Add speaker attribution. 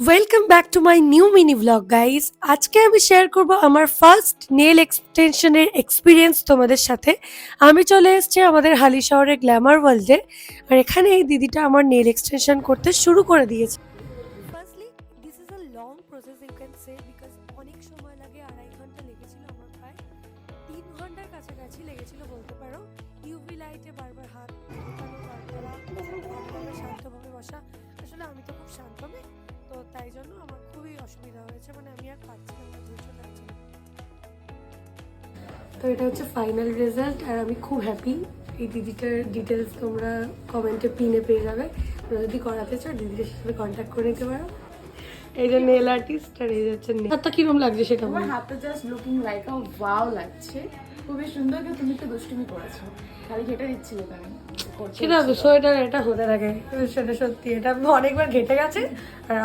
Speaker 1: Welcome back to my new mini blog guys. আজকে আমি share করব আমার ফার্স্ট নেল এক্সটেনশনের এক্সপিরিয়েন্স তোমাদের সাথে। আমি চলে এসেছি আমাদের হালি শহরের গ্ল্যামার ওয়ার্ল্ডে, আর এখানে এই দিদিটা আমার নেল এক্সটেনশন করতে শুরু করে দিয়েছে। Firstly this is a long process you can say, because অনেক সময় লাগে। 2.5 ঘন্টা লেগেছিল আমার, প্রায় 3 ঘন্টার কাছাকাছি লেগেছিল বলতে পারো। ইউভি লাইটে বারবার হাত ঢোকানো, তারপর ভালোভাবে শান্তভাবে বসা। আসলে আমি তো খুব শান্ত মেয়ে, তো তাই জন্য আমার খুবই অসুবিধা হয়েছে, মানে আমি আর পারছিলাম না, ধৈর্য থাকছিল। তো এটা হচ্ছে ফাইনাল রেজাল্ট, আর আমি খুব হ্যাপি। এই দিদিটার ডিটেলস তোমরা কমেন্টে পিনে পেয়ে যাবে। তোমরা যদি করাতে চাও দিদিদের সাথে কন্ট্যাক্ট করে নিতে পারো। এই যে নেল আর্টিস্ট, আর এই হচ্ছে হাতটা কিরকম লাগছে সেটা
Speaker 2: তোমার
Speaker 1: বলো।
Speaker 2: হাতটা জাস্ট লুকিং লাইক আ ওয়াও লাগছে, খুবই সুন্দর। কিন্তু তুমি তো দুষ্টুমি করেছো, খালি ঘেটে দিচ্ছিল কেন?
Speaker 1: সেটা সোয়েটার এটা হতে থাকে, সেটা সত্যি, এটা অনেকবার ঘেটে গেছে। আর